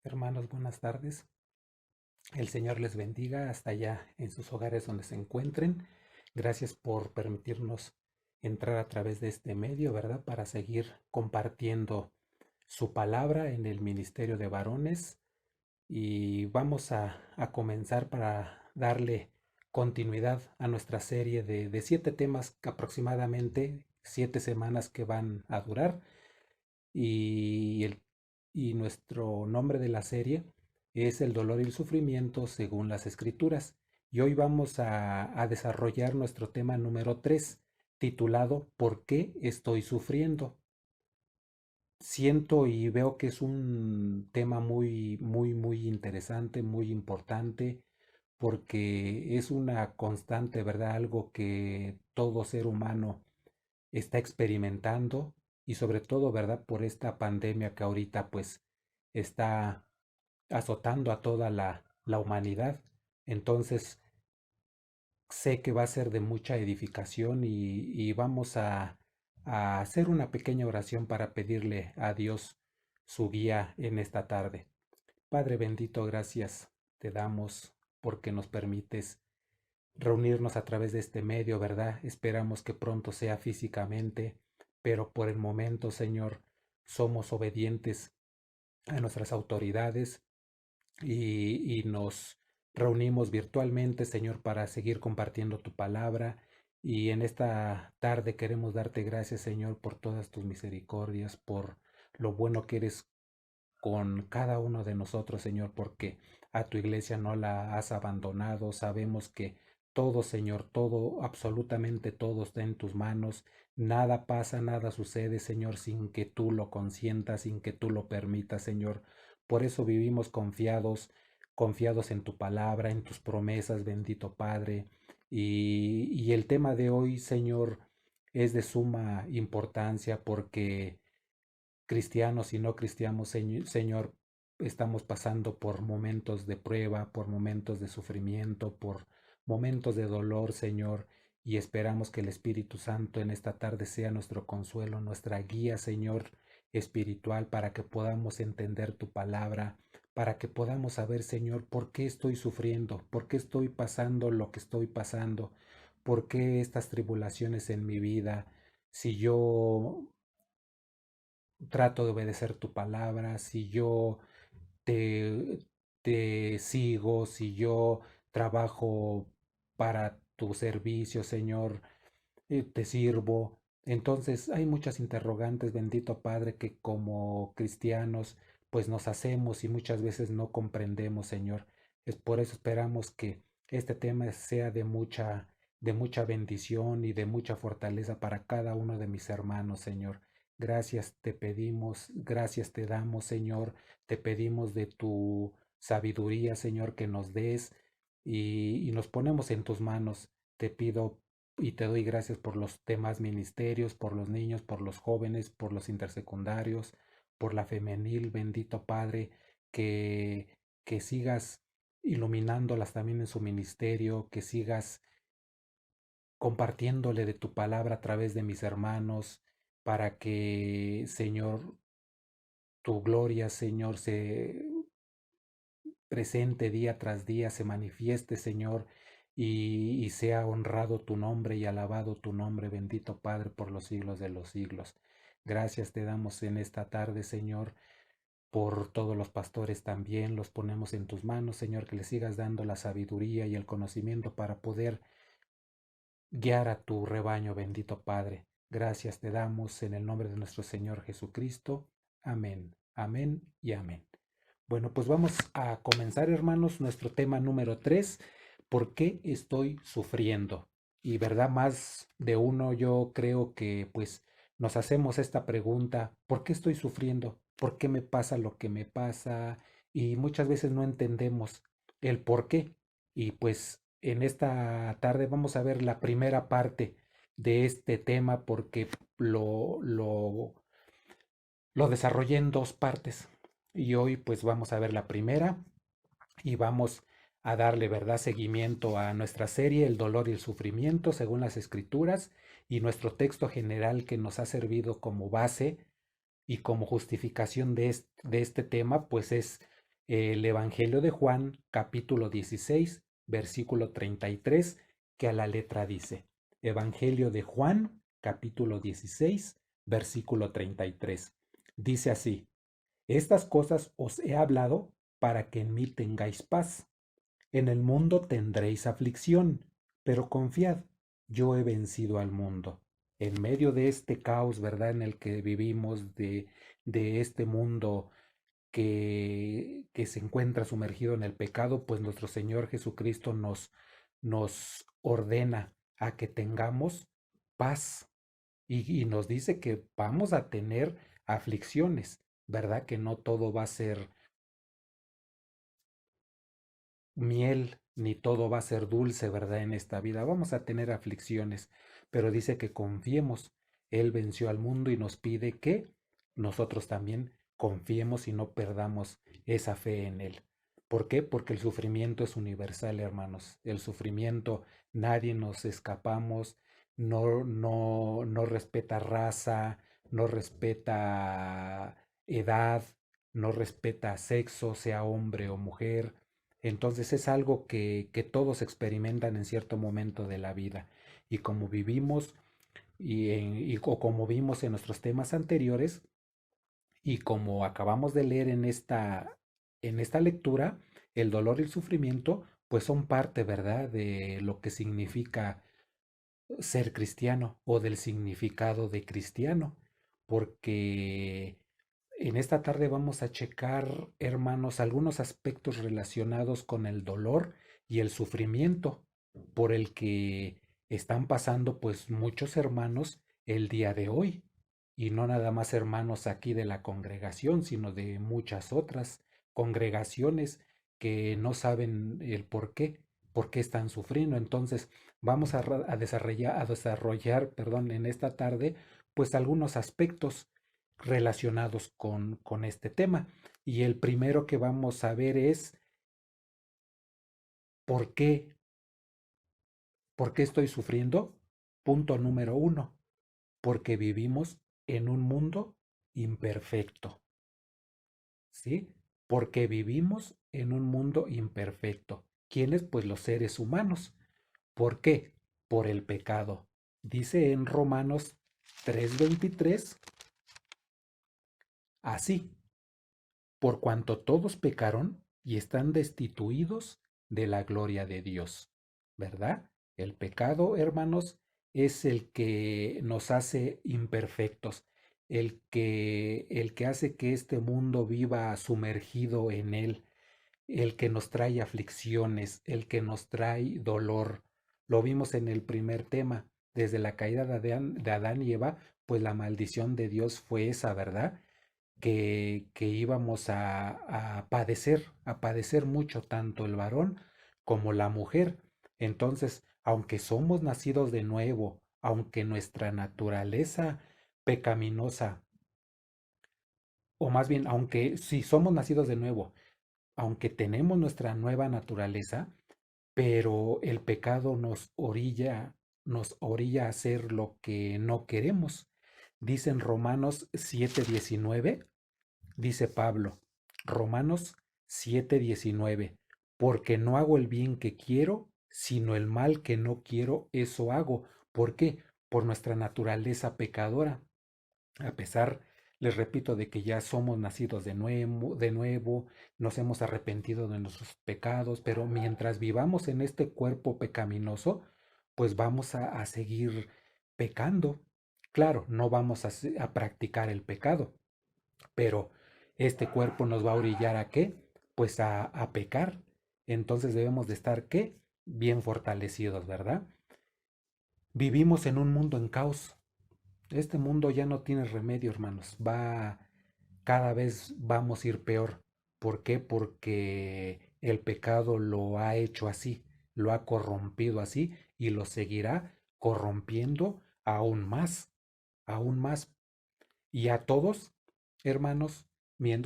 Hermanos, buenas tardes. El Señor les bendiga hasta allá en sus hogares donde se encuentren. Gracias por permitirnos entrar a través de este medio, ¿verdad? Para seguir compartiendo su palabra en el Ministerio de Varones. Y vamos a comenzar para darle continuidad a nuestra serie de 7 temas, aproximadamente 7 semanas que van a durar y, y nuestro nombre de la serie es El dolor y el sufrimiento según las escrituras. Y hoy vamos a desarrollar nuestro tema número 3 titulado ¿Por qué estoy sufriendo? Siento y veo que es un tema muy interesante, muy importante, porque es una constante, ¿verdad? Algo que todo ser humano está experimentando y sobre todo, ¿verdad? Por esta pandemia que ahorita pues está azotando a toda la humanidad. Entonces sé que va a ser de mucha edificación y vamos a hacer una pequeña oración para pedirle a Dios su guía en esta tarde. Padre bendito, gracias te damos porque nos permites reunirnos a través de este medio, ¿verdad? Esperamos que pronto sea físicamente, pero por el momento, Señor, somos obedientes a nuestras autoridades y nos reunimos virtualmente, Señor, para seguir compartiendo tu palabra. Y en esta tarde queremos darte gracias, Señor, por todas tus misericordias, por lo bueno que eres con cada uno de nosotros, Señor, porque a tu iglesia no la has abandonado. Sabemos que todo, Señor, todo, absolutamente todo está en tus manos. Nada pasa, nada sucede, Señor, sin que tú lo consientas, sin que tú lo permitas, Señor. Por eso vivimos confiados, confiados en tu palabra, en tus promesas, bendito Padre. Y el tema de hoy, Señor, es de suma importancia porque cristianos y no cristianos, Señor, estamos pasando por momentos de prueba, por momentos de sufrimiento, por momentos de dolor, Señor, y esperamos que el Espíritu Santo en esta tarde sea nuestro consuelo, nuestra guía, Señor, espiritual, para que podamos entender tu palabra, para que podamos saber, Señor, por qué estoy sufriendo, por qué estoy pasando lo que estoy pasando, por qué estas tribulaciones en mi vida, si yo trato de obedecer tu palabra, si yo te, te sigo, si yo trabajo para tu servicio, Señor, te sirvo. Entonces hay muchas interrogantes, bendito Padre, que como cristianos pues nos hacemos y muchas veces no comprendemos, Señor. Es por eso esperamos que este tema sea de mucha bendición y de mucha fortaleza para cada uno de mis hermanos, Señor. Gracias te pedimos, gracias te damos, Señor. Te pedimos de tu sabiduría, Señor, que nos des y nos ponemos en tus manos. Te pido y te doy gracias por los demás ministerios, por los niños, por los jóvenes, por los intersecundarios, por la femenil, bendito Padre, que, que sigas iluminándolas también en su ministerio, que sigas compartiéndole de tu palabra a través de mis hermanos, para que, Señor, tu gloria, Señor, se presente día tras día, se manifieste, Señor, y sea honrado tu nombre y alabado tu nombre, bendito Padre, por los siglos de los siglos. Gracias te damos en esta tarde, Señor, por todos los pastores también, los ponemos en tus manos, Señor, que les sigas dando la sabiduría y el conocimiento para poder guiar a tu rebaño, bendito Padre. Gracias te damos en el nombre de nuestro Señor Jesucristo. Amén, amén y amén. Bueno, pues vamos a comenzar, hermanos, nuestro tema número 3. ¿Por qué estoy sufriendo? Y verdad, más de uno yo creo que pues nos hacemos esta pregunta, ¿por qué estoy sufriendo? ¿Por qué me pasa lo que me pasa? Y muchas veces no entendemos el por qué. Y pues en esta tarde vamos a ver la primera parte de este tema porque lo, lo, lo desarrollé en 2 partes. Y hoy pues vamos a ver la primera y vamos a darle, ¿verdad?, seguimiento a nuestra serie El dolor y el sufrimiento según las escrituras y nuestro texto general que nos ha servido como base y como justificación de este tema, pues es el Evangelio de Juan, capítulo 16, versículo 33, que a la letra dice, Evangelio de Juan, capítulo 16, versículo 33. Dice así, estas cosas os he hablado para que en mí tengáis paz. En el mundo tendréis aflicción, pero confiad, yo he vencido al mundo. En medio de este caos, ¿verdad?, en el que vivimos, de este mundo que se encuentra sumergido en el pecado, pues nuestro Señor Jesucristo nos ordena a que tengamos paz y nos dice que vamos a tener aflicciones, ¿verdad? Que no todo va a ser miel, ni todo va a ser dulce, ¿verdad? En esta vida vamos a tener aflicciones, pero dice que confiemos. Él venció al mundo y nos pide que nosotros también confiemos y no perdamos esa fe en Él. ¿Por qué? Porque el sufrimiento es universal, hermanos. El sufrimiento, nadie nos escapamos, no respeta raza, no respeta edad, no respeta sexo, sea hombre o mujer. Entonces es algo que todos experimentan en cierto momento de la vida. Y como vivimos o como vimos en nuestros temas anteriores y como acabamos de leer en esta lectura, el dolor y el sufrimiento pues son parte, ¿verdad?, de lo que significa ser cristiano o del significado de cristiano. Porque en esta tarde vamos a checar, hermanos, algunos aspectos relacionados con el dolor y el sufrimiento por el que están pasando pues muchos hermanos el día de hoy. Y no nada más hermanos aquí de la congregación, sino de muchas otras congregaciones que no saben el por qué están sufriendo. Entonces, vamos a desarrollar, perdón, en esta tarde, pues algunos aspectos relacionados con este tema. Y el primero que vamos a ver es ¿por qué? ¿Por qué estoy sufriendo? Punto número uno, porque vivimos en un mundo imperfecto, ¿sí? Porque vivimos en un mundo imperfecto. ¿Quiénes? Pues los seres humanos. ¿Por qué? Por el pecado. Dice en Romanos 3:23, así, por cuanto todos pecaron y están destituidos de la gloria de Dios, ¿verdad? El pecado, hermanos, es el que nos hace imperfectos, el que hace que este mundo viva sumergido en él, el que nos trae aflicciones, el que nos trae dolor. Lo vimos en el primer tema, desde la caída de Adán y Eva, pues la maldición de Dios fue esa, ¿verdad? Que íbamos a padecer mucho, tanto el varón como la mujer. Entonces, aunque somos nacidos de nuevo, aunque nuestra naturaleza pecaminosa, o más bien, aunque si somos nacidos de nuevo, aunque tenemos nuestra nueva naturaleza, pero el pecado nos orilla a hacer lo que no queremos. Dice en Romanos 7:19, dice Pablo, Romanos 7:19, porque no hago el bien que quiero, sino el mal que no quiero, eso hago. ¿Por qué? Por nuestra naturaleza pecadora. A pesar, les repito, de que ya somos nacidos de nuevo, nos hemos arrepentido de nuestros pecados, pero mientras vivamos en este cuerpo pecaminoso, pues vamos a seguir pecando. Claro, no vamos a practicar el pecado, pero este cuerpo nos va a orillar ¿a qué? Pues a pecar. Entonces debemos de estar ¿qué? Bien fortalecidos, ¿verdad? Vivimos en un mundo en caos. Este mundo ya no tiene remedio, hermanos. Cada vez vamos a ir peor. ¿Por qué? Porque el pecado lo ha hecho así, lo ha corrompido así y lo seguirá corrompiendo aún más, aún más. Y a todos, hermanos,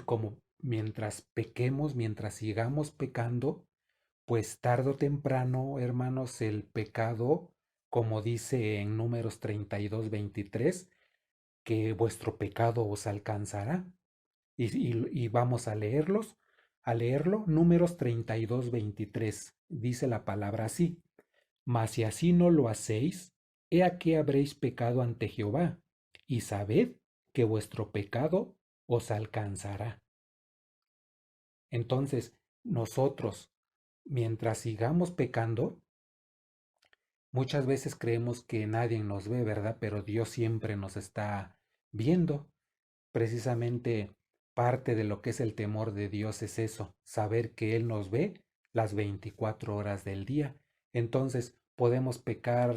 como mientras pequemos, mientras sigamos pecando, pues tarde o temprano, hermanos, el pecado, como dice en Números 32:23, que vuestro pecado os alcanzará. Y vamos a leerlos. a leerlo, Números 32:23. Dice la palabra así: Mas si así no lo hacéis, he aquí habréis pecado ante Jehová, y sabed que vuestro pecado os alcanzará. Entonces, nosotros, mientras sigamos pecando, muchas veces creemos que nadie nos ve, ¿verdad? Pero Dios siempre nos está viendo. Precisamente parte de lo que es el temor de Dios es eso, saber que Él nos ve las 24 horas del día. Entonces, podemos pecar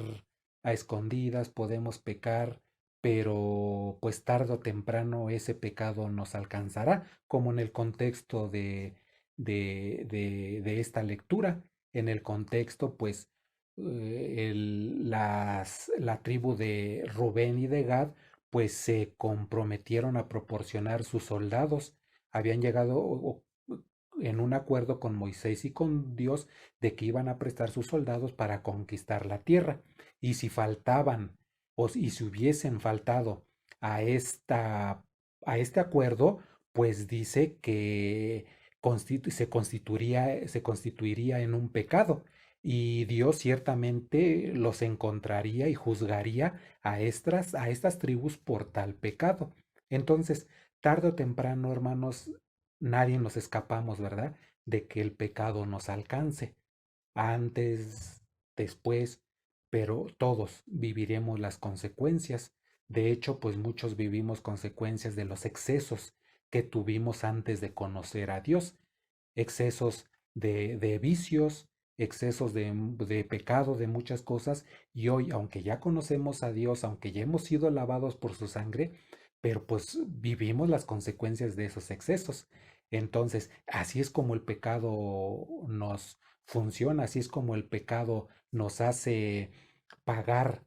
a escondidas, podemos pecar, pero pues tarde o temprano ese pecado nos alcanzará, como en el contexto de esta lectura. En el contexto, pues, la tribu de Rubén y de Gad pues se comprometieron a proporcionar sus soldados. Habían llegado en un acuerdo con Moisés y con Dios de que iban a prestar sus soldados para conquistar la tierra. Y si faltaban y si hubiesen faltado a, a este acuerdo, pues dice que se constituiría en un pecado y Dios ciertamente los encontraría y juzgaría a estas tribus por tal pecado. Entonces, tarde o temprano, hermanos, nadie nos escapamos, ¿verdad? De que el pecado nos alcance. Antes, después, pero todos viviremos las consecuencias. De hecho, pues muchos vivimos consecuencias de los excesos que tuvimos antes de conocer a Dios. Excesos de vicios, excesos de pecado, de muchas cosas. Y hoy, aunque ya conocemos a Dios, aunque ya hemos sido lavados por su sangre, pero pues vivimos las consecuencias de esos excesos. Entonces, así es como el pecado nos funciona, así es como el pecado nos hace pagar,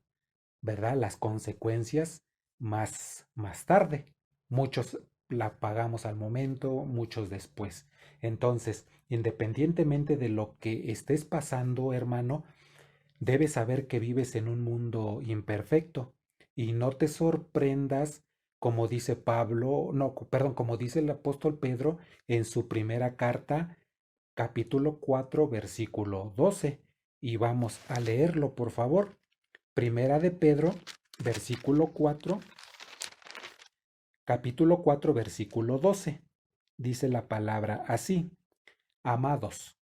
¿verdad? Las consecuencias más tarde. Muchos la pagamos al momento, muchos después. Entonces, independientemente de lo que estés pasando, hermano, debes saber que vives en un mundo imperfecto y no te sorprendas, como dice Pablo, no, perdón, como dice el apóstol Pedro en su primera carta, capítulo 4 versículo 12. Y vamos a leerlo, por favor. Primera de Pedro, versículo 4, capítulo 4 versículo 12. Dice la palabra así: Amados,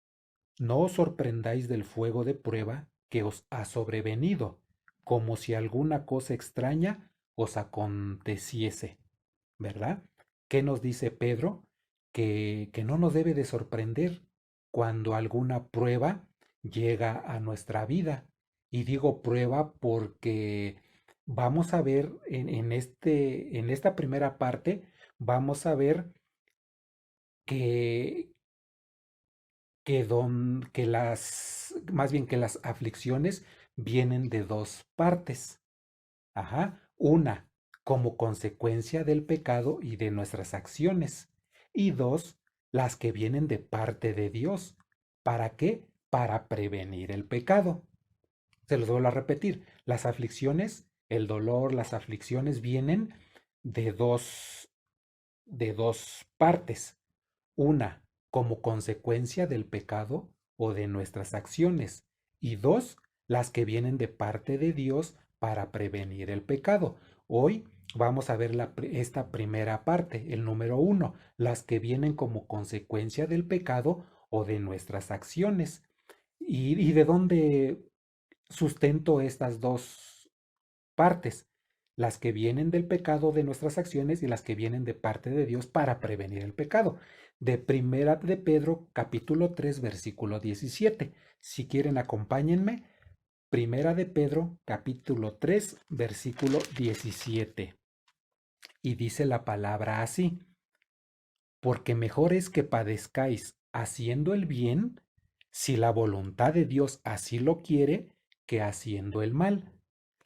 no os sorprendáis del fuego de prueba que os ha sobrevenido, como si alguna cosa extraña os aconteciese, ¿verdad? ¿Qué nos dice Pedro? Que no nos debe de sorprender cuando alguna prueba llega a nuestra vida. Y digo prueba porque vamos a ver en esta primera parte, vamos a ver que, más bien que las aflicciones vienen de dos partes. Ajá, una, como consecuencia del pecado y de nuestras acciones. Y dos, las que vienen de parte de Dios. ¿Para qué? Para prevenir el pecado. Se los vuelvo a repetir. Las aflicciones, el dolor, las aflicciones vienen de de dos partes. Una, como consecuencia del pecado o de nuestras acciones. Y dos, las que vienen de parte de Dios para prevenir el pecado. Hoy vamos a ver esta primera parte, el número uno, las que vienen como consecuencia del pecado o de nuestras acciones. ¿Y de dónde sustento estas dos partes? Las que vienen del pecado de nuestras acciones y las que vienen de parte de Dios para prevenir el pecado. De Primera de Pedro, capítulo 3 versículo 17. Si quieren, acompáñenme. Primera de Pedro, capítulo 3 versículo 17. Y dice la palabra así: Porque mejor es que padezcáis haciendo el bien, si la voluntad de Dios así lo quiere, que haciendo el mal.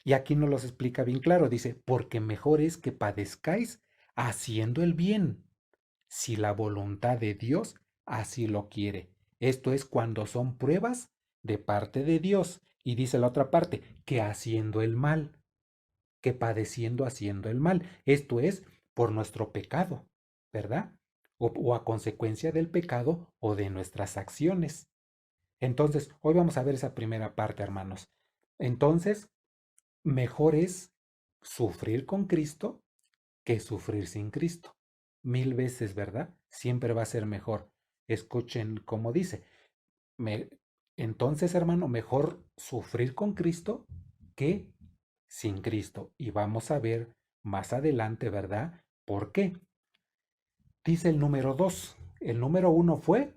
Y aquí nos los explica bien claro, dice, porque mejor es que padezcáis haciendo el bien, si la voluntad de Dios así lo quiere. Esto es cuando son pruebas de parte de Dios. Y dice la otra parte, que haciendo el mal, que padeciendo haciendo el mal. Esto es por nuestro pecado, ¿verdad? o a consecuencia del pecado o de nuestras acciones. Entonces, hoy vamos a ver esa primera parte, hermanos. Entonces, mejor es sufrir con Cristo que sufrir sin Cristo. Mil veces, ¿verdad? Siempre va a ser mejor. Escuchen como dice. Me- entonces, hermano, mejor sufrir con Cristo que sin Cristo. Y vamos a ver más adelante, ¿verdad? ¿Por qué? Dice el número 2. El número uno fue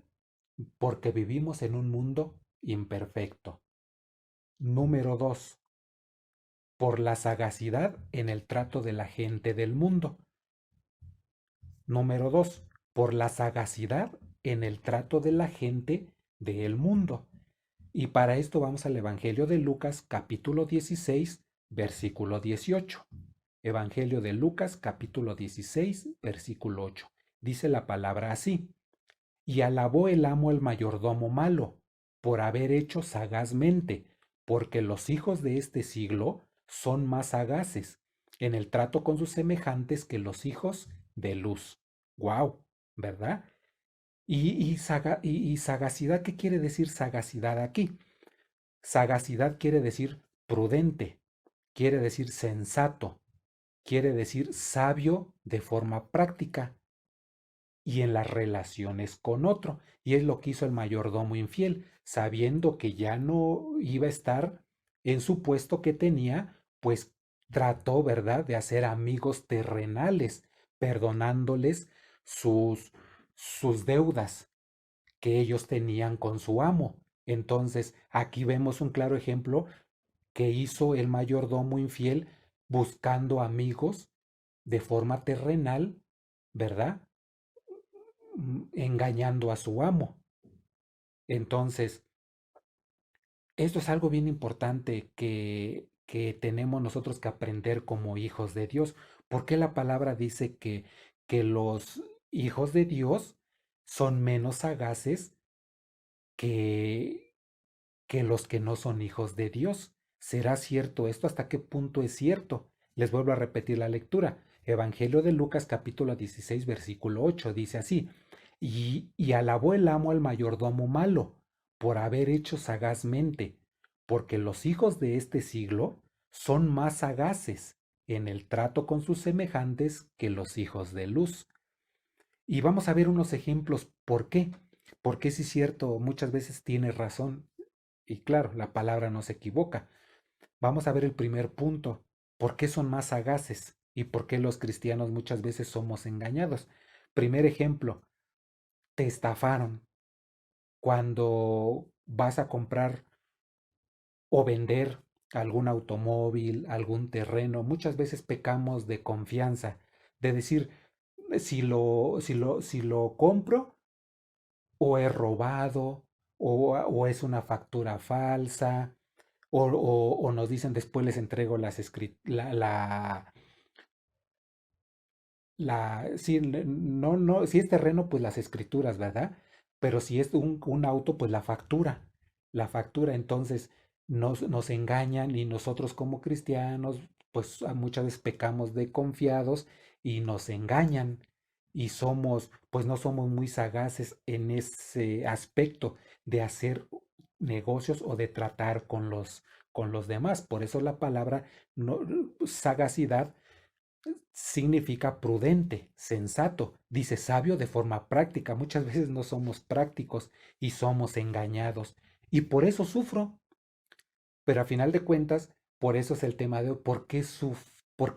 porque vivimos en un mundo imperfecto. Número 2, por la sagacidad en el trato de la gente del mundo. Número 2, por la sagacidad en el trato de la gente del mundo. Y para esto vamos al Evangelio de Lucas capítulo 16, versículo 18. Evangelio de Lucas capítulo 16, versículo 8. Dice la palabra así. Y alabó el amo al mayordomo malo por haber hecho sagazmente, porque los hijos de este siglo son más sagaces en el trato con sus semejantes que los hijos de luz. ¡Guau! ¿Verdad? Y sagacidad, ¿qué quiere decir sagacidad aquí? Sagacidad quiere decir prudente, quiere decir sensato, quiere decir sabio de forma práctica y en las relaciones con otro. Y es lo que hizo el mayordomo infiel, sabiendo que ya no iba a estar en su puesto que tenía, pues trató, ¿verdad?, de hacer amigos terrenales, perdonándoles sus deudas que ellos tenían con su amo. Entonces, aquí vemos un claro ejemplo que hizo el mayordomo infiel buscando amigos de forma terrenal, ¿verdad? Engañando a su amo. Entonces, esto es algo bien importante que tenemos nosotros que aprender como hijos de Dios. ¿Por qué la palabra dice que los hijos de Dios son menos sagaces que, que los que no son hijos de Dios? ¿Será cierto esto? ¿Hasta qué punto es cierto? Les vuelvo a repetir la lectura. Evangelio de Lucas capítulo 16 versículo 8 dice así, y alabó el amo al mayordomo malo por haber hecho sagazmente, porque los hijos de este siglo son más sagaces en el trato con sus semejantes que los hijos de luz. Y vamos a ver unos ejemplos. ¿Por qué? Porque sí es cierto, muchas veces tiene razón. Y claro, la palabra no se equivoca. Vamos a ver el primer punto. ¿Por qué son más sagaces? ¿Y por qué los cristianos muchas veces somos engañados? Primer ejemplo, te estafaron. Cuando vas a comprar o vender algún automóvil, algún terreno, muchas veces pecamos de confianza, de decir, si lo compro, o he robado, o es una factura falsa, o nos dicen después les entrego sí, no, si es terreno, pues las escrituras, ¿verdad? Pero si es un auto, pues la factura, entonces nos engañan y nosotros como cristianos, pues muchas veces pecamos de confiados y nos engañan y pues no somos muy sagaces en ese aspecto de hacer negocios o de tratar con los demás. Por eso la palabra sagacidad significa prudente, sensato, dice sabio de forma práctica. Muchas veces no somos prácticos y somos engañados. Y por eso sufro, pero a final de cuentas, por eso es el tema de hoy. ¿Por qué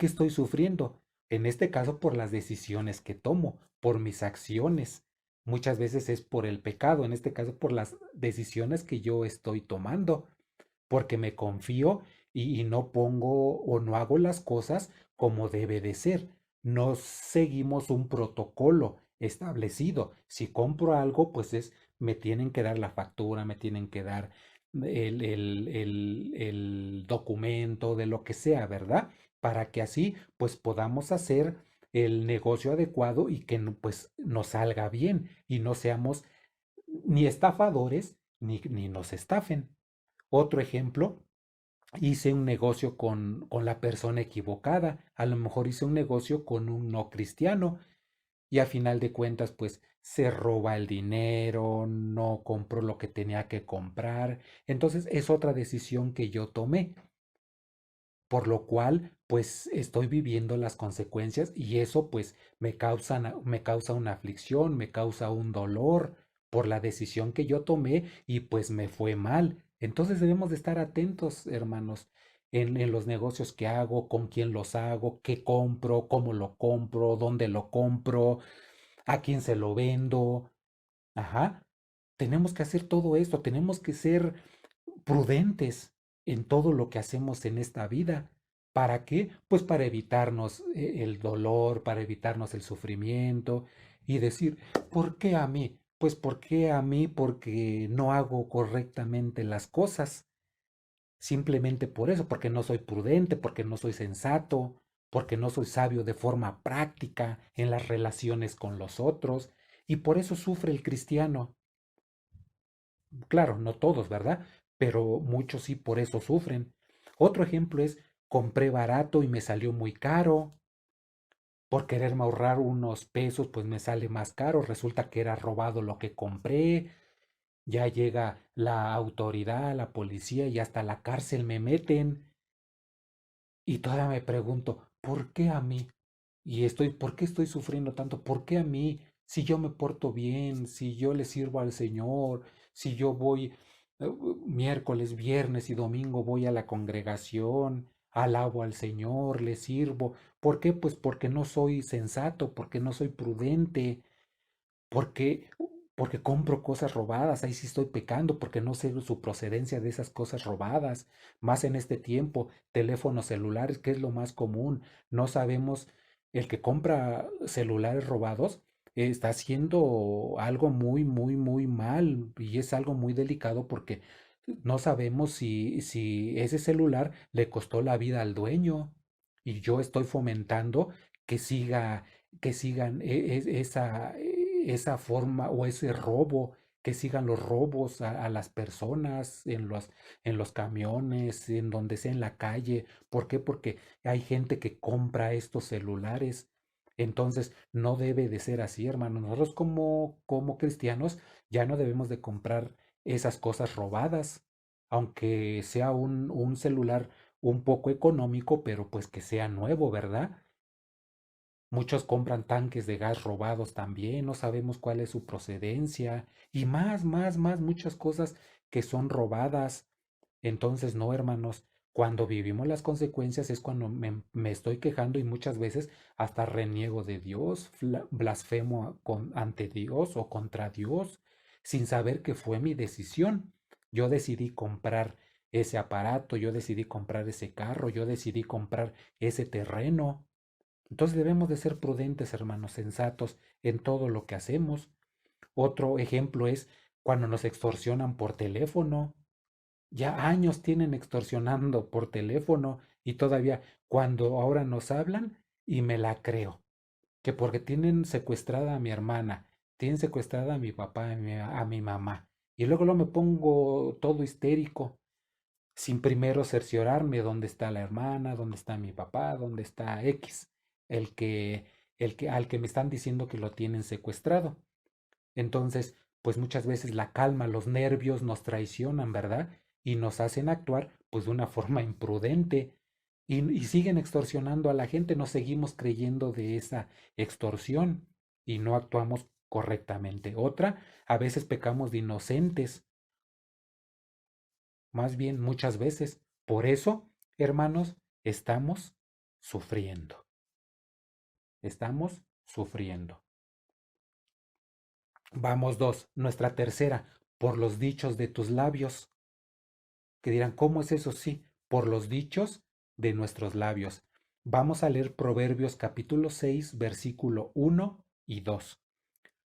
estoy sufriendo? En este caso, por las decisiones que tomo, por mis acciones. Muchas veces es por el pecado, en este caso por las decisiones que yo estoy tomando porque me confío y no pongo o no hago las cosas como debe de ser. No seguimos un protocolo establecido. Si compro algo, pues me tienen que dar la factura, me tienen que dar el documento de lo que sea, ¿verdad? Para que así, pues podamos hacer el negocio adecuado y que pues nos salga bien y no seamos ni estafadores ni nos estafen. Otro ejemplo, hice un negocio con la persona equivocada, a lo mejor hice un negocio con un no cristiano y a final de cuentas pues se roba el dinero, no compró lo que tenía que comprar. Entonces es otra decisión que yo tomé, por lo cual pues estoy viviendo las consecuencias y eso pues me causa una aflicción, me causa un dolor por la decisión que yo tomé y pues me fue mal. Entonces debemos de estar atentos, hermanos, en los negocios que hago, con quién los hago, qué compro, cómo lo compro, dónde lo compro, a quién se lo vendo. Ajá. Tenemos que hacer todo esto, tenemos que ser prudentes en todo lo que hacemos en esta vida. ¿Para qué? Pues para evitarnos el dolor, para evitarnos el sufrimiento y decir, ¿por qué a mí? Pues ¿por qué a mí? Porque no hago correctamente las cosas. Simplemente por eso, porque no soy prudente, porque no soy sensato, porque no soy sabio de forma práctica en las relaciones con los otros. Y por eso sufre el cristiano. Claro, no todos, ¿verdad? Pero muchos sí por eso sufren. Otro ejemplo es, compré barato y me salió muy caro. Por quererme ahorrar unos pesos, pues me sale más caro. Resulta que era robado lo que compré. Ya llega la autoridad, la policía y hasta la cárcel me meten. Y todavía me pregunto, ¿por qué a mí? ¿Por qué estoy sufriendo tanto? ¿Por qué a mí? Si yo me porto bien, si yo le sirvo al Señor, si yo voy miércoles, viernes y domingo voy a la congregación, alabo al Señor, le sirvo. ¿Por qué? Pues porque no soy sensato, porque no soy prudente, porque, porque compro cosas robadas, ahí sí estoy pecando, porque no sé su procedencia de esas cosas robadas. Más en este tiempo, teléfonos celulares, que es lo más común. No sabemos, el que compra celulares robados está haciendo algo muy, muy, muy mal y es algo muy delicado porque no sabemos si ese celular le costó la vida al dueño. Y yo estoy fomentando que siga que sigan esa forma o ese robo, que sigan los robos a las personas en los camiones, en donde sea en la calle. ¿Por qué? Porque hay gente que compra estos celulares. Entonces, no debe de ser así, hermano. Nosotros como cristianos ya no debemos de comprar esas cosas robadas, aunque sea un celular un poco económico, pero pues que sea nuevo, ¿verdad? Muchos compran tanques de gas robados también, no sabemos cuál es su procedencia y más, muchas cosas que son robadas. Entonces, no, hermanos, cuando vivimos las consecuencias es cuando me estoy quejando y muchas veces hasta reniego de Dios, blasfemo ante Dios o contra Dios, sin saber que fue mi decisión. Yo decidí comprar ese aparato, yo decidí comprar ese carro, yo decidí comprar ese terreno. Entonces debemos de ser prudentes, hermanos, sensatos en todo lo que hacemos. Otro ejemplo es cuando nos extorsionan por teléfono. Ya años tienen extorsionando por teléfono y todavía cuando ahora nos hablan y me la creo. Que porque tienen secuestrada a mi hermana, tienen secuestrada a mi papá, a mi mamá. Y luego me pongo todo histérico sin primero cerciorarme dónde está la hermana, dónde está mi papá, dónde está X, el que, al que me están diciendo que lo tienen secuestrado. Entonces, pues muchas veces la calma, los nervios nos traicionan, ¿verdad? Y nos hacen actuar pues de una forma imprudente y siguen extorsionando a la gente, nos seguimos creyendo de esa extorsión y no actuamos correctamente. Otra, a veces pecamos de inocentes, más bien muchas veces. Por eso, hermanos, estamos sufriendo. Estamos sufriendo. Vamos dos, nuestra tercera, por los dichos de tus labios. Que dirán, ¿cómo es eso? Sí, por los dichos de nuestros labios. Vamos a leer Proverbios capítulo 6, versículo 1 y 2.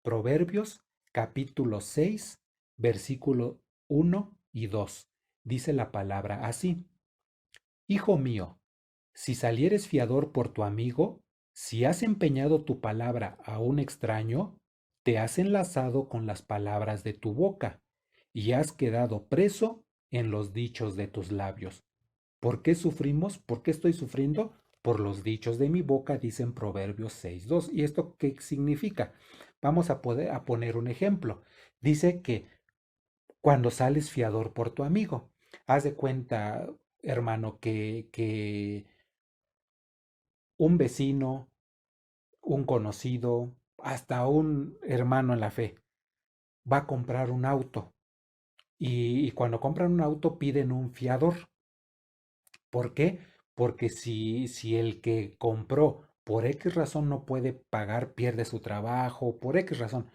Proverbios capítulo 6, versículo 1 y 2. Dice la palabra así. Hijo mío, si salieres fiador por tu amigo, si has empeñado tu palabra a un extraño, te has enlazado con las palabras de tu boca y has quedado preso en los dichos de tus labios. ¿Por qué sufrimos? ¿Por qué estoy sufriendo? por los dichos de mi boca, dicen Proverbios 6:2. ¿Y esto qué significa? Vamos a poner un ejemplo. Dice que cuando sales fiador por tu amigo, haz de cuenta, hermano, que un vecino, un conocido, hasta un hermano en la fe, va a comprar un auto. Y cuando compran un auto piden un fiador. ¿Por qué? Porque si el que compró por X razón no puede pagar, pierde su trabajo, por X razón,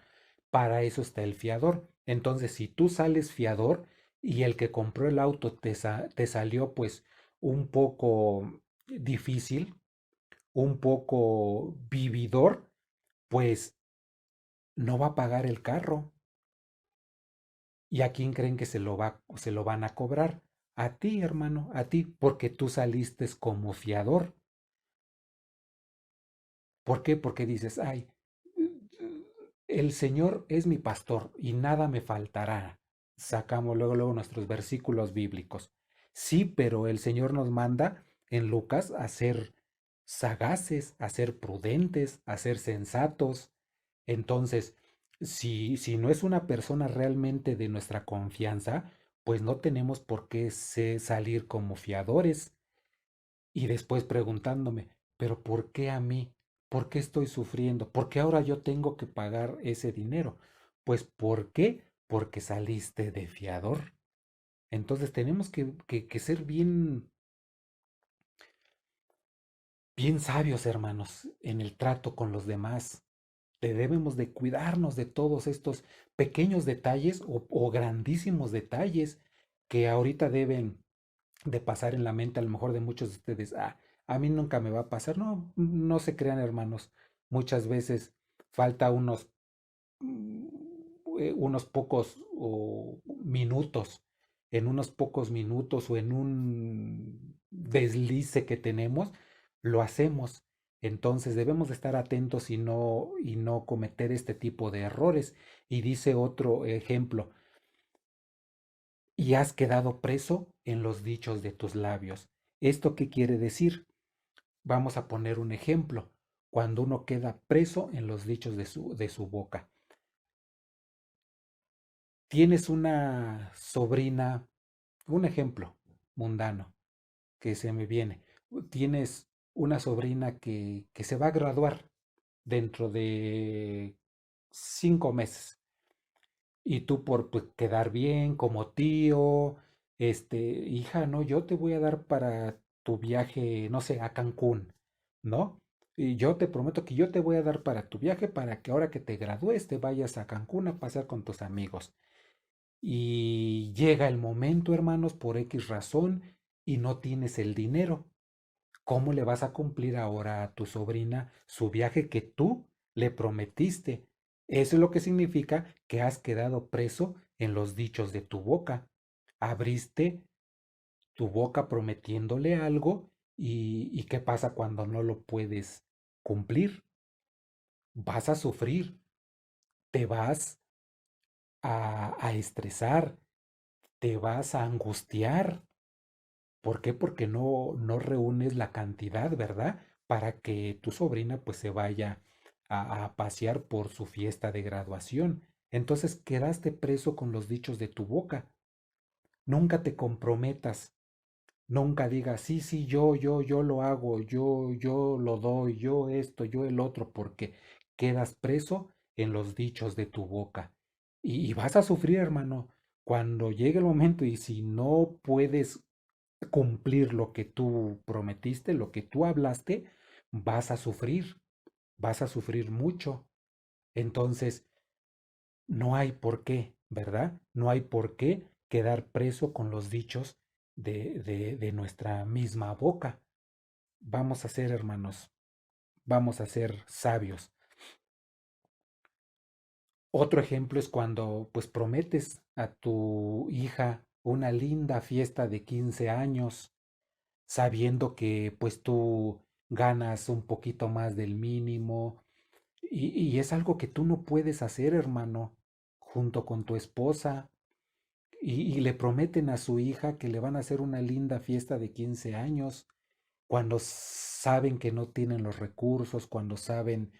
para eso está el fiador. Entonces, si tú sales fiador y el que compró el auto te salió pues un poco difícil, un poco vividor, pues no va a pagar el carro. ¿Y a quién creen que se lo van a cobrar? A ti, hermano, a ti, porque tú saliste como fiador. ¿Por qué? Porque dices, ay, el Señor es mi pastor y nada me faltará. Sacamos luego nuestros versículos bíblicos. Sí, pero el Señor nos manda en Lucas a ser sagaces, a ser prudentes, a ser sensatos. Entonces, si no es una persona realmente de nuestra confianza, pues no tenemos por qué salir como fiadores. Y después preguntándome, pero ¿por qué a mí? ¿Por qué estoy sufriendo? ¿Por qué ahora yo tengo que pagar ese dinero? Pues ¿por qué? Porque saliste de fiador. Entonces tenemos que ser bien sabios, hermanos, en el trato con los demás. Debemos de cuidarnos de todos estos pequeños detalles o grandísimos detalles que ahorita deben de pasar en la mente a lo mejor de muchos de ustedes. A mí nunca me va a pasar. No, no se crean, hermanos. Muchas veces falta mm, unos pocos minutos, en unos pocos minutos o en un deslice que tenemos, lo hacemos. Entonces debemos de estar atentos y no cometer este tipo de errores. Y dice otro ejemplo, y has quedado preso en los dichos de tus labios. ¿Esto qué quiere decir? Vamos a poner un ejemplo. Cuando uno queda preso en los dichos de su boca. Tienes una sobrina, un ejemplo mundano que se me viene. Tienes una sobrina que se va a graduar dentro de 5 meses. Y tú por pues, quedar bien como tío, hija, no, yo te voy a dar para tu viaje, no sé, a Cancún, ¿no? Y yo te prometo que yo te voy a dar para tu viaje para que ahora que te gradúes te vayas a Cancún a pasar con tus amigos. Y llega el momento, hermanos, por X razón y no tienes el dinero. ¿Cómo le vas a cumplir ahora a tu sobrina su viaje que tú le prometiste? Eso es lo que significa que has quedado preso en los dichos de tu boca. Abriste tu boca prometiéndole algo y ¿qué pasa cuando no lo puedes cumplir? Vas a sufrir, te vas a estresar, te vas a angustiar. ¿Por qué? Porque no reúnes la cantidad, ¿verdad? Para que tu sobrina pues se vaya a pasear por su fiesta de graduación. Entonces quedaste preso con los dichos de tu boca. Nunca te comprometas, nunca digas, sí, sí, yo lo hago, yo lo doy, yo esto, yo el otro, porque quedas preso en los dichos de tu boca. Y vas a sufrir, hermano, cuando llegue el momento y si no puedes cumplir lo que tú prometiste, lo que tú hablaste, vas a sufrir mucho. Entonces, no hay por qué, ¿verdad? No hay por qué quedar preso con los dichos de nuestra misma boca. Vamos a ser hermanos, vamos a ser sabios. Otro ejemplo es cuando pues prometes a tu hija una linda fiesta de 15 años sabiendo que pues tú ganas un poquito más del mínimo y es algo que tú no puedes hacer, hermano, junto con tu esposa y le prometen a su hija que le van a hacer una linda fiesta de 15 años cuando saben que no tienen los recursos, cuando saben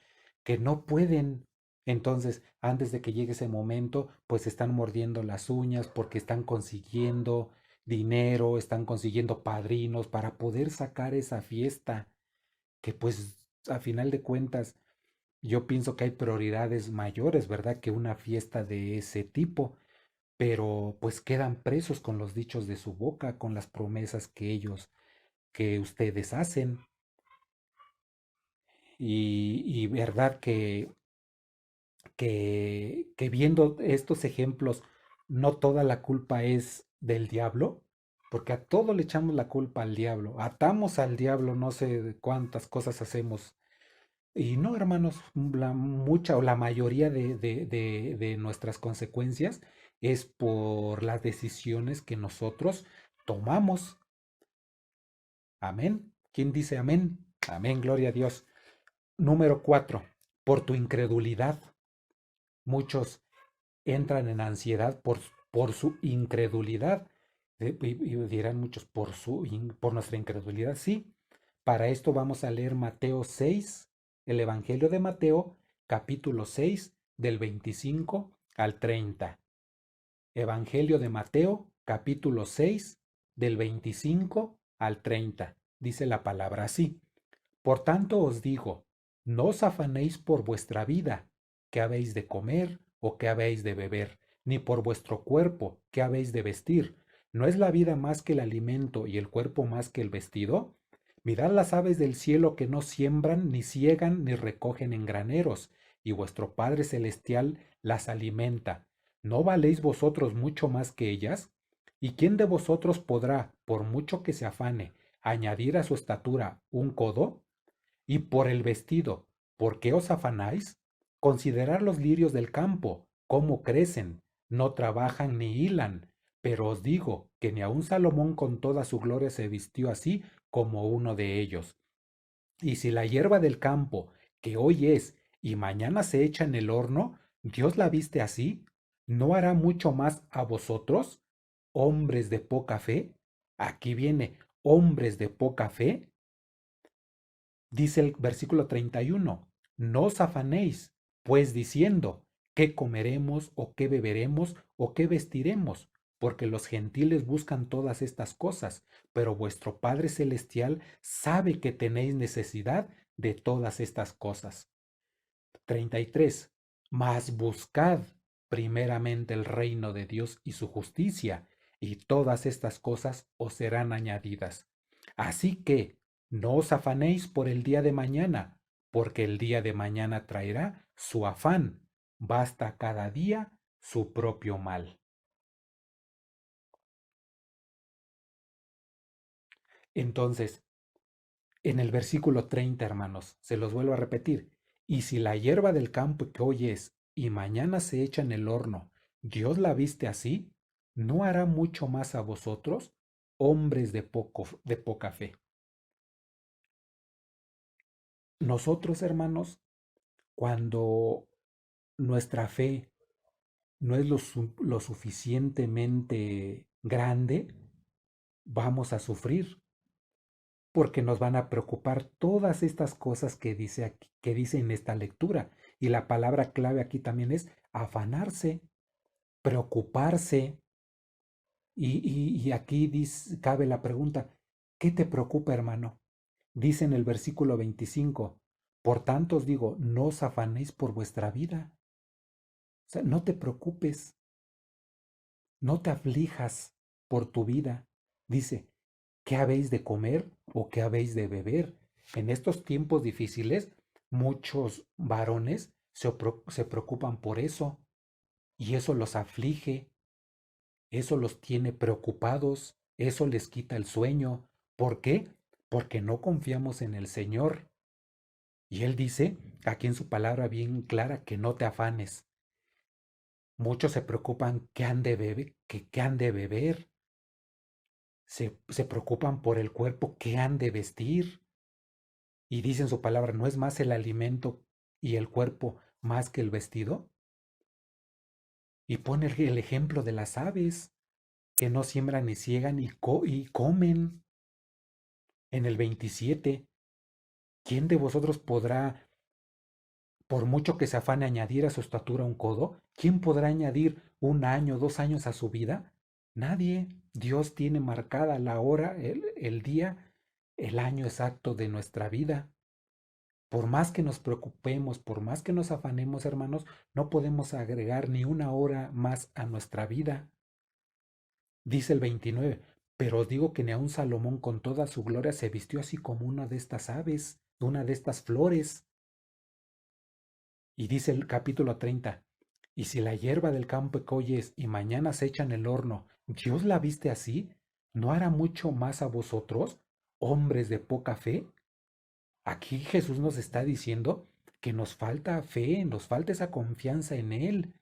que no pueden. Entonces, antes de que llegue ese momento, pues están mordiendo las uñas porque están consiguiendo dinero, están consiguiendo padrinos para poder sacar esa fiesta, que pues a final de cuentas yo pienso que hay prioridades mayores, ¿verdad? Que una fiesta de ese tipo, pero pues quedan presos con los dichos de su boca, con las promesas que ustedes hacen. Y verdad que viendo estos ejemplos, no toda la culpa es del diablo, porque a todo le echamos la culpa al diablo, atamos al diablo, no sé de cuántas cosas hacemos. Y no, hermanos, la mucha o la mayoría de nuestras consecuencias es por las decisiones que nosotros tomamos. Amén. ¿Quién dice amén? Amén, gloria a Dios. Número 4, por tu incredulidad. Muchos entran en ansiedad por su incredulidad. Y dirán muchos, por nuestra incredulidad. Sí, para esto vamos a leer Mateo 6, el Evangelio de Mateo, capítulo 6, del 25 al 30. Evangelio de Mateo, capítulo 6, del 25 al 30. Dice la palabra así. Por tanto os digo, no os afanéis por vuestra vida, qué habéis de comer o qué habéis de beber, ni por vuestro cuerpo, qué habéis de vestir. ¿No es la vida más que el alimento y el cuerpo más que el vestido? Mirad las aves del cielo que no siembran, ni ciegan, ni recogen en graneros, y vuestro Padre Celestial las alimenta. ¿No valéis vosotros mucho más que ellas? ¿Y quién de vosotros podrá, por mucho que se afane, añadir a su estatura un codo? Y por el vestido, ¿por qué os afanáis? Considerad los lirios del campo, cómo crecen, no trabajan ni hilan, pero os digo que ni aun Salomón con toda su gloria se vistió así como uno de ellos. Y si la hierba del campo, que hoy es y mañana se echa en el horno, Dios la viste así, ¿no hará mucho más a vosotros, hombres de poca fe? Aquí viene, hombres de poca fe. Dice el versículo 31, no os afanéis, pues diciendo, ¿qué comeremos o qué beberemos o qué vestiremos? Porque los gentiles buscan todas estas cosas, pero vuestro Padre Celestial sabe que tenéis necesidad de todas estas cosas. 33. Mas buscad primeramente el reino de Dios y su justicia, y todas estas cosas os serán añadidas. Así que no os afanéis por el día de mañana, porque el día de mañana traerá su afán. Basta cada día su propio mal. Entonces, en el versículo 30, hermanos, se los vuelvo a repetir. Y si la hierba del campo que hoy es y mañana se echa en el horno, Dios la viste así, ¿no hará mucho más a vosotros, hombres de poca fe? Nosotros, hermanos, cuando nuestra fe no es lo suficientemente grande, vamos a sufrir porque nos van a preocupar todas estas cosas que dice aquí, que dice en esta lectura. Y la palabra clave aquí también es afanarse, preocuparse. Y aquí cabe la pregunta, ¿qué te preocupa, hermano? Dice en el versículo 25, por tanto os digo, no os afanéis por vuestra vida. O sea, no te preocupes, no te aflijas por tu vida. Dice, ¿qué habéis de comer o qué habéis de beber? En estos tiempos difíciles, muchos varones se preocupan por eso y eso los aflige, eso los tiene preocupados, eso les quita el sueño. ¿Por qué? Porque no confiamos en el Señor. Y Él dice, aquí en su palabra bien clara, que no te afanes. Muchos se preocupan qué han de beber, qué han de beber. Se preocupan por el cuerpo, qué han de vestir. Y dice en su palabra, ¿no es más el alimento y el cuerpo más que el vestido? Y pone el ejemplo de las aves, que no siembran ni ciegan y comen. En el 27, ¿quién de vosotros podrá, por mucho que se afane, añadir a su estatura un codo? ¿Quién podrá añadir un año, 2 años a su vida? Nadie. Dios tiene marcada la hora, el día, el año exacto de nuestra vida. Por más que nos preocupemos, por más que nos afanemos, hermanos, no podemos agregar ni una hora más a nuestra vida. Dice el 29, pero os digo que ni aun Salomón con toda su gloria se vistió así como una de estas aves, una de estas flores. Y dice el capítulo 30, y si la hierba del campo que hoy es y mañana se echa en el horno, ¿Dios la viste así? ¿No hará mucho más a vosotros, hombres de poca fe? Aquí Jesús nos está diciendo que nos falta fe, nos falta esa confianza en Él,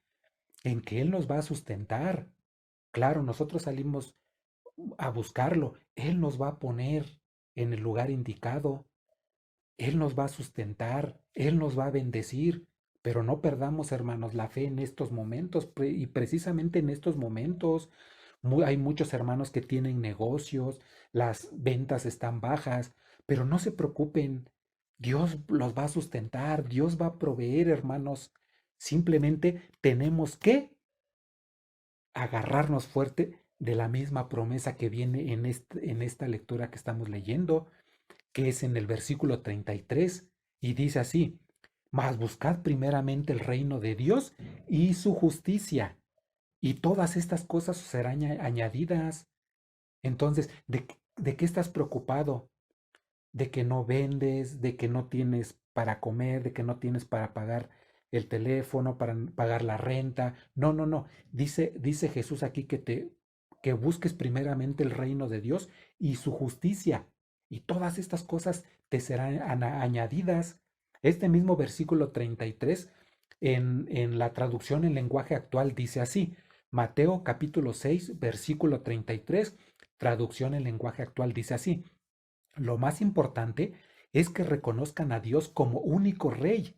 en que Él nos va a sustentar. Claro, nosotros salimos a buscarlo, Él nos va a poner en el lugar indicado, Él nos va a sustentar, Él nos va a bendecir, pero no perdamos, hermanos, la fe en estos momentos y precisamente en estos momentos. Hay muchos hermanos que tienen negocios, las ventas están bajas, pero no se preocupen, Dios los va a sustentar, Dios va a proveer, hermanos. Simplemente tenemos que agarrarnos fuerte de la misma promesa que viene en esta lectura que estamos leyendo, que es en el versículo 33, y dice así, mas buscad primeramente el reino de Dios y su justicia, y todas estas cosas os serán añadidas. Entonces, ¿de qué estás preocupado? ¿De que no vendes, de que no tienes para comer, de que no tienes para pagar el teléfono, para pagar la renta? No, no, no. Dice Jesús aquí que busques primeramente el reino de Dios y su justicia, y todas estas cosas te serán añadidas. Este mismo versículo 33 en la traducción en lenguaje actual dice así, Mateo capítulo 6, versículo 33, traducción en lenguaje actual dice así, lo más importante es que reconozcan a Dios como único rey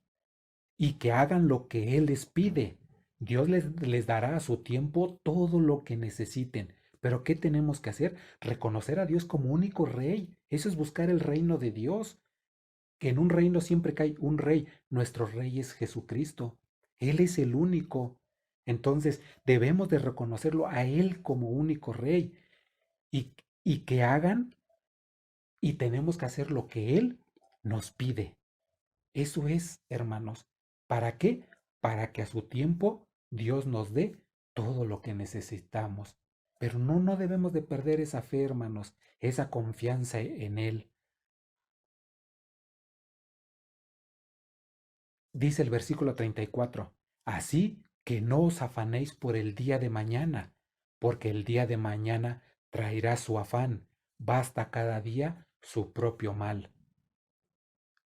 y que hagan lo que Él les pide. Dios les dará a su tiempo todo lo que necesiten. Pero ¿qué tenemos que hacer? Reconocer a Dios como único rey. Eso es buscar el reino de Dios. Que en un reino siempre cae un rey. Nuestro rey es Jesucristo. Él es el único. Entonces debemos de reconocerlo a Él como único rey y, y que hagan y tenemos que hacer lo que Él nos pide. Eso es, hermanos. ¿Para qué? Para que a su tiempo Dios nos dé todo lo que necesitamos. Pero no debemos de perder esa fe, hermanos, esa confianza en Él. Dice el versículo 34, así que no os afanéis por el día de mañana, porque el día de mañana traerá su afán, basta cada día su propio mal.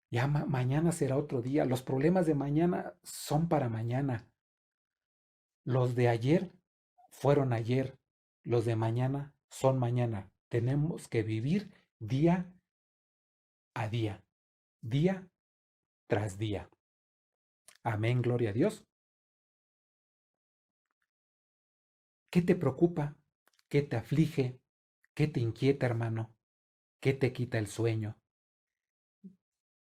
Ya mañana será otro día. Los problemas de mañana son para mañana. Los de ayer fueron ayer. Los de mañana son mañana. Tenemos que vivir día a día tras día. Amén, gloria a Dios. ¿Qué te preocupa? ¿Qué te aflige? ¿Qué te inquieta, hermano? ¿Qué te quita el sueño?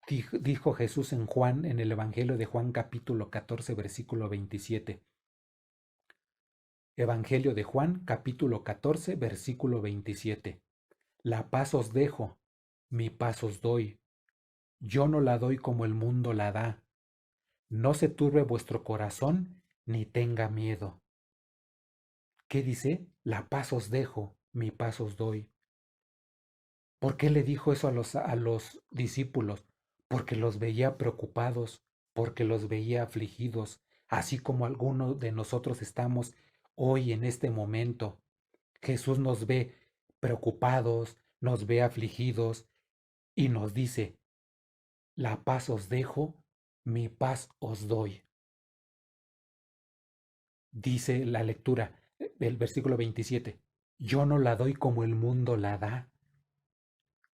Dijo Jesús en Juan, en el Evangelio de Juan capítulo 14, versículo 27. Evangelio de Juan, capítulo 14, versículo 27. La paz os dejo, mi paz os doy. Yo no la doy como el mundo la da. No se turbe vuestro corazón, ni tenga miedo. ¿Qué dice? La paz os dejo, mi paz os doy. ¿Por qué le dijo eso a los discípulos? Porque los veía preocupados, porque los veía afligidos, así como algunos de nosotros estamos hoy en este momento. Jesús nos ve preocupados, nos ve afligidos y nos dice, la paz os dejo, mi paz os doy. Dice la lectura del versículo 27, yo no la doy como el mundo la da.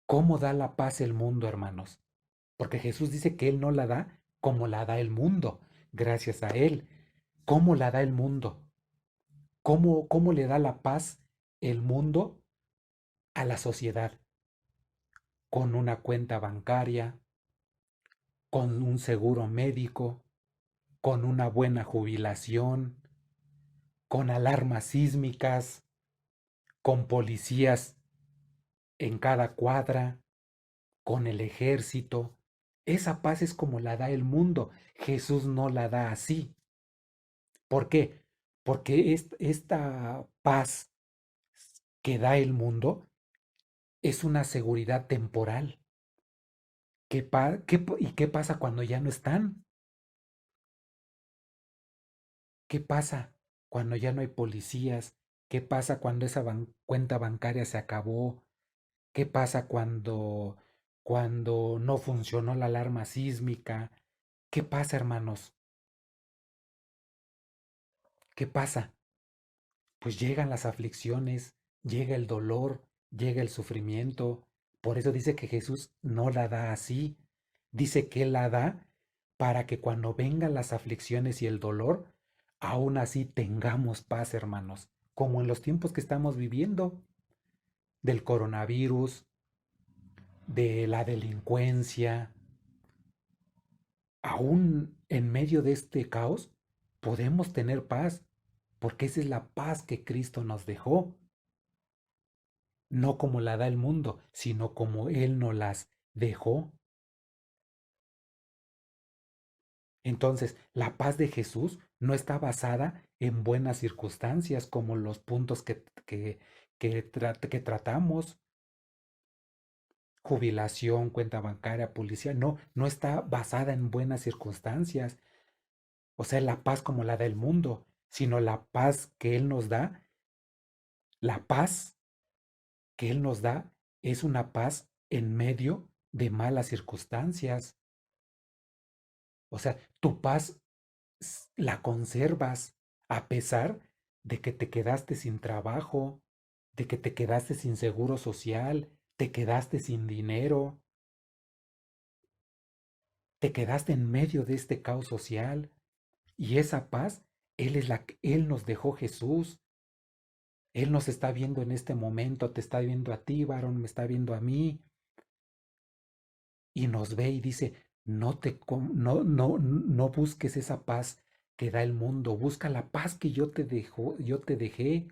¿Cómo da la paz el mundo, hermanos? Porque Jesús dice que Él no la da como la da el mundo, gracias a Él. ¿Cómo la da el mundo? ¿Cómo le da la paz el mundo a la sociedad? con una cuenta bancaria, con un seguro médico, con una buena jubilación, con alarmas sísmicas, con policías en cada cuadra, con el ejército. Esa paz es como la da el mundo. Jesús no la da así. ¿Por qué? Porque esta paz que da el mundo es una seguridad temporal. ¿Y qué pasa cuando ya no están? ¿Qué pasa cuando ya no hay policías? ¿Qué pasa cuando esa cuenta bancaria se acabó? ¿Qué pasa cuando no funcionó la alarma sísmica? ¿Qué pasa, hermanos? ¿Qué pasa? Pues llegan las aflicciones, llega el dolor, llega el sufrimiento. Por eso dice que Jesús no la da así. Dice que Él la da para que cuando vengan las aflicciones y el dolor, aún así tengamos paz, hermanos, como en los tiempos que estamos viviendo, del coronavirus, de la delincuencia, aún en medio de este caos, podemos tener paz, porque esa es la paz que Cristo nos dejó. No como la da el mundo, sino como Él nos las dejó. Entonces, la paz de Jesús no está basada en buenas circunstancias como los puntos que tratamos, jubilación, cuenta bancaria, policía, no, no está basada en buenas circunstancias, o sea, la paz como la da el mundo, sino la paz que Él nos da, la paz que Él nos da es una paz en medio de malas circunstancias. O sea, tu paz la conservas a pesar de que te quedaste sin trabajo, de que te quedaste sin seguro social, te quedaste sin dinero, te quedaste en medio de este caos social. Y esa paz, Él nos dejó Jesús. Él nos está viendo en este momento, te está viendo a ti, varón, me está viendo a mí, y nos ve y dice, no busques esa paz que da el mundo, busca la paz que yo te dejé.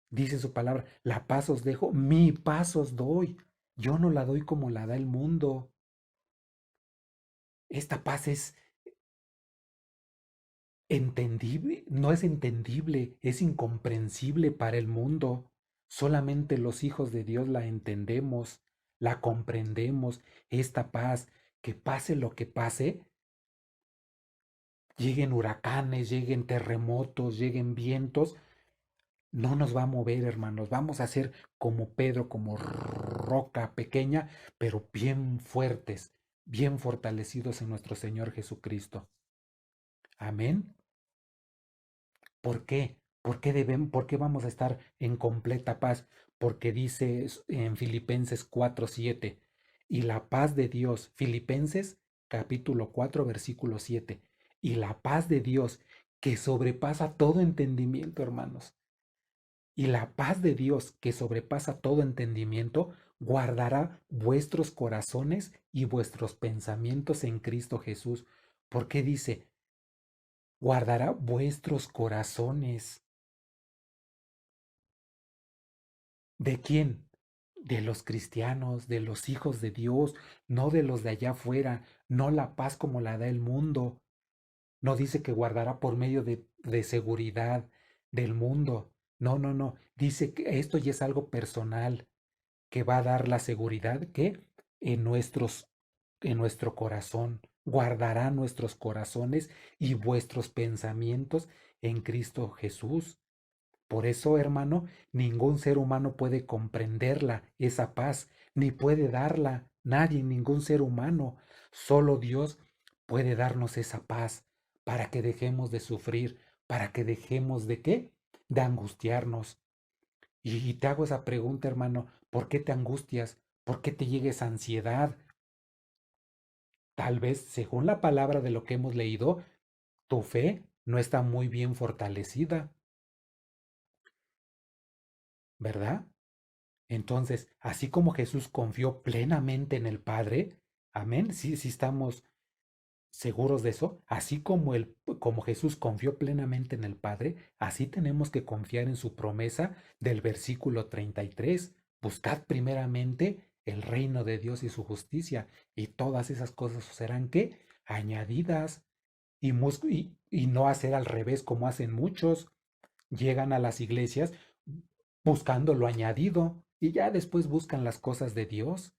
Dice su palabra, la paz os dejo, mi paz os doy. Yo no la doy como la da el mundo. Esta paz es entendible, no es entendible, es incomprensible para el mundo. Solamente los hijos de Dios la entendemos, la comprendemos. Esta paz, que pase lo que pase, lleguen huracanes, lleguen terremotos, lleguen vientos, no nos va a mover, hermanos. Vamos a ser como Pedro, como roca pequeña, pero bien fuertes, bien fortalecidos en nuestro Señor Jesucristo. Amén. ¿Por qué? ¿Por qué vamos a estar en completa paz? Porque dice en Filipenses 4:7, y la paz de Dios, Filipenses capítulo 4, versículo 7, y la paz de Dios que sobrepasa todo entendimiento, hermanos. Y la paz de Dios que sobrepasa todo entendimiento, guardará vuestros corazones y vuestros pensamientos en Cristo Jesús. ¿Por qué dice? Guardará vuestros corazones. ¿De quién? De los cristianos, de los hijos de Dios, no de los de allá afuera, no la paz como la da el mundo. No dice que guardará por medio de seguridad del mundo. No, no, no. Dice que esto ya es algo personal, que va a dar la seguridad que en en nuestro corazón. Guardará nuestros corazones y vuestros pensamientos en Cristo Jesús. Por eso, hermano, ningún ser humano puede comprenderla, esa paz, ni puede darla, nadie, ningún ser humano. Solo Dios puede darnos esa paz para que dejemos de sufrir, para que dejemos de qué? De angustiarnos. Y te hago esa pregunta, hermano, ¿por qué te angustias? ¿Por qué te llega esa ansiedad? Tal vez, según la palabra de lo que hemos leído, tu fe no está muy bien fortalecida, ¿verdad? Entonces, así como Jesús confió plenamente en el Padre, amén, sí estamos seguros de eso, así como como Jesús confió plenamente en el Padre, así tenemos que confiar en su promesa del versículo 33. Buscad primeramente el reino de Dios y su justicia, y todas esas cosas os serán ¿qué? Añadidas. Y no hacer al revés como hacen muchos. Llegan a las iglesias buscando lo añadido y ya después buscan las cosas de Dios.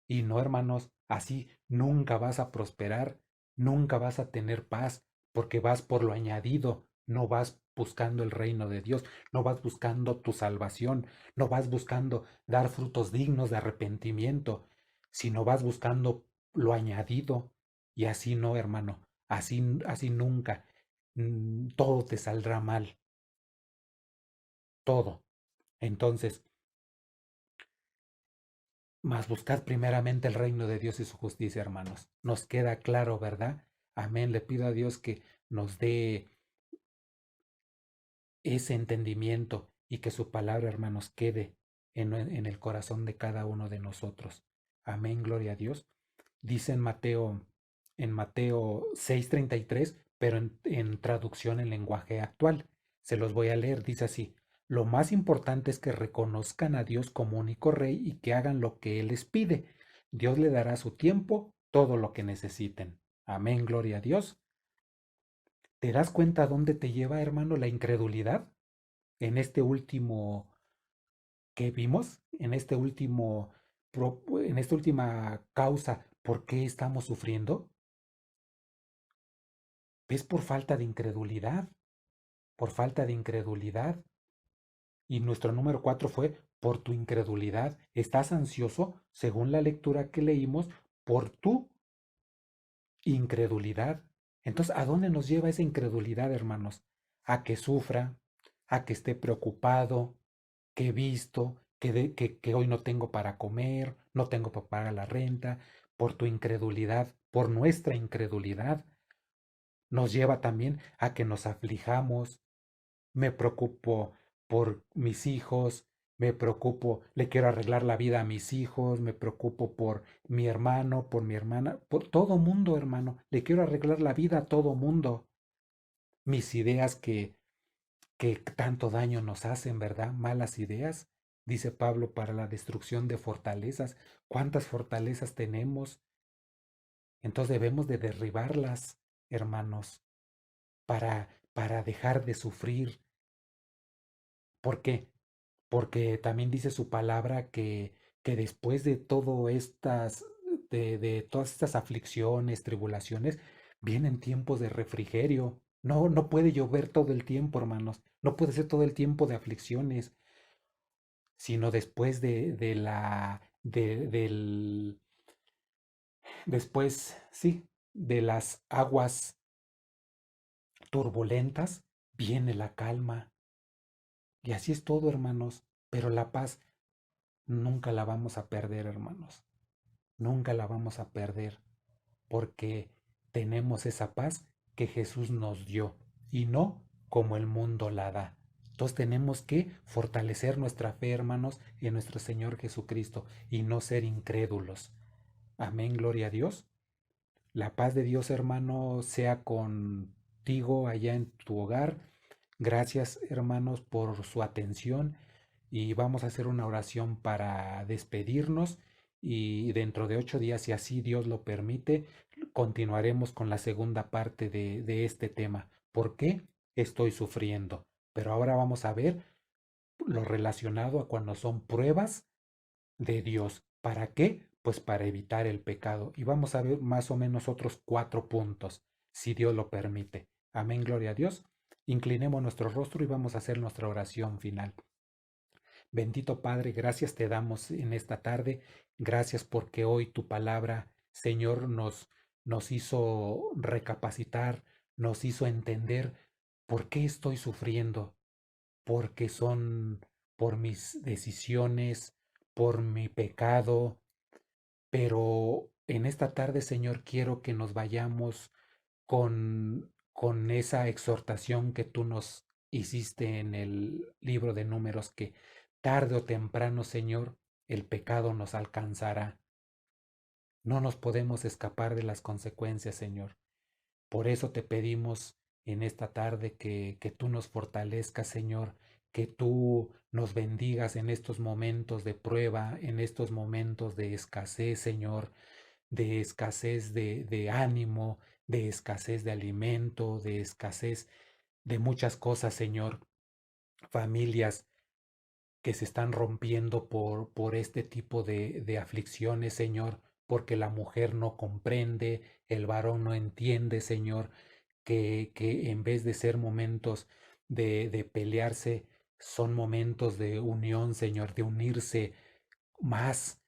Y no, hermanos, así nunca vas a prosperar, nunca vas a tener paz, porque vas por lo añadido, no vas buscando el reino de Dios, no vas buscando tu salvación, no vas buscando dar frutos dignos de arrepentimiento, sino vas buscando lo añadido. Y así no, hermano, así nunca. Todo te saldrá mal, todo. Entonces, mas buscad primeramente el reino de Dios y su justicia, hermanos. Nos queda claro, ¿verdad? Amén. Le pido a Dios que nos dé ese entendimiento y que su palabra, hermanos, quede en el corazón de cada uno de nosotros. Amén, gloria a Dios. Dice en Mateo 6:33, pero en traducción en lenguaje actual. Se los voy a leer, dice así: lo más importante es que reconozcan a Dios como único rey y que hagan lo que Él les pide. Dios le dará a su tiempo todo lo que necesiten. Amén, gloria a Dios. ¿Te das cuenta dónde te lleva, hermano, la incredulidad? En este último que vimos, en esta última causa, ¿por qué estamos sufriendo? Es por falta de incredulidad, por falta de incredulidad. Y nuestro número 4 fue por tu incredulidad. Estás ansioso, según la lectura que leímos, por tu incredulidad. Entonces, ¿a dónde nos lleva esa incredulidad, hermanos? A que sufra, a que esté preocupado, que he visto, que hoy no tengo para comer, no tengo para pagar la renta, por tu incredulidad, por nuestra incredulidad. Nos lleva también a que nos aflijamos. Me preocupo por mis hijos, me preocupo, le quiero arreglar la vida a mis hijos, me preocupo por mi hermano, por mi hermana, por todo mundo, hermano. Le quiero arreglar la vida a todo mundo. Mis ideas que tanto daño nos hacen, ¿verdad? Malas ideas, dice Pablo, para la destrucción de fortalezas. ¿Cuántas fortalezas tenemos? Entonces debemos de derribarlas, hermanos, para dejar de sufrir. ¿Por qué? Porque también dice su palabra que después de de todas estas aflicciones, tribulaciones, vienen tiempos de refrigerio. No, no puede llover todo el tiempo, hermanos. No puede ser todo el tiempo de aflicciones, sino después después, sí, de las aguas turbulentas, viene la calma. Y así es todo, hermanos. Pero la paz nunca la vamos a perder, hermanos. Nunca la vamos a perder porque tenemos esa paz que Jesús nos dio y no como el mundo la da. Entonces tenemos que fortalecer nuestra fe, hermanos, en nuestro Señor Jesucristo y no ser incrédulos. Amén, gloria a Dios. La paz de Dios, hermano, sea contigo allá en tu hogar. Gracias, hermanos, por su atención y vamos a hacer una oración para despedirnos y dentro de 8 días, si así Dios lo permite, continuaremos con la segunda parte de este tema. ¿Por qué estoy sufriendo? Pero ahora vamos a ver lo relacionado a cuando son pruebas de Dios. ¿Para qué? Pues para evitar el pecado. Y vamos a ver más o menos otros 4 puntos, si Dios lo permite. Amén, gloria a Dios. Inclinemos nuestro rostro y vamos a hacer nuestra oración final. Bendito Padre, gracias te damos en esta tarde. Gracias porque hoy tu palabra, Señor, nos hizo recapacitar, nos hizo entender por qué estoy sufriendo, porque son por mis decisiones, por mi pecado, pero en esta tarde, Señor, quiero que nos vayamos con esa exhortación que tú nos hiciste en el libro de Números, que Tarde o temprano, Señor, el pecado nos alcanzará. No nos podemos escapar de las consecuencias, Señor. Por eso te pedimos en esta tarde que tú nos fortalezcas, Señor, que tú nos bendigas en estos momentos de prueba, en estos momentos de escasez, Señor, de escasez de ánimo, de escasez de alimento, de escasez de muchas cosas, Señor. Familias que se están rompiendo por este tipo de aflicciones, Señor, porque la mujer no comprende, el varón no entiende, Señor, que en vez de ser momentos de pelearse, son momentos de unión, Señor, de unirse más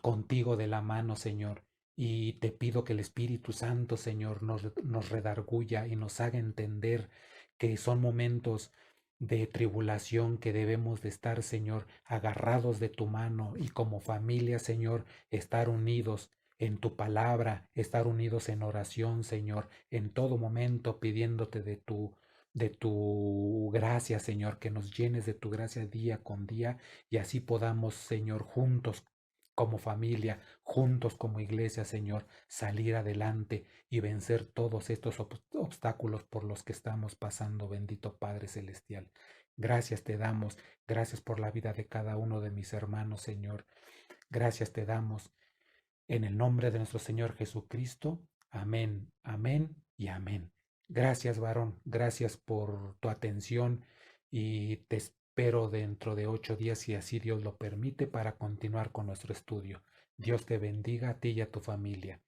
contigo de la mano, Señor. Y te pido que el Espíritu Santo, Señor, nos redarguya y nos haga entender que son momentos de tribulación que debemos de estar, Señor, agarrados de tu mano y como familia, Señor, estar unidos en tu palabra, estar unidos en oración, Señor, en todo momento pidiéndote de tu gracia, Señor, que nos llenes de tu gracia día con día y así podamos, Señor, juntos como familia, juntos como iglesia, Señor, salir adelante y vencer todos estos obstáculos por los que estamos pasando, bendito Padre Celestial. Gracias te damos, gracias por la vida de cada uno de mis hermanos, Señor. Gracias te damos en el nombre de nuestro Señor Jesucristo. Amén, amén y amén. Gracias, varón. Gracias por tu atención y te espero dentro de 8 días, si así Dios lo permite, para continuar con nuestro estudio. Dios te bendiga a ti y a tu familia.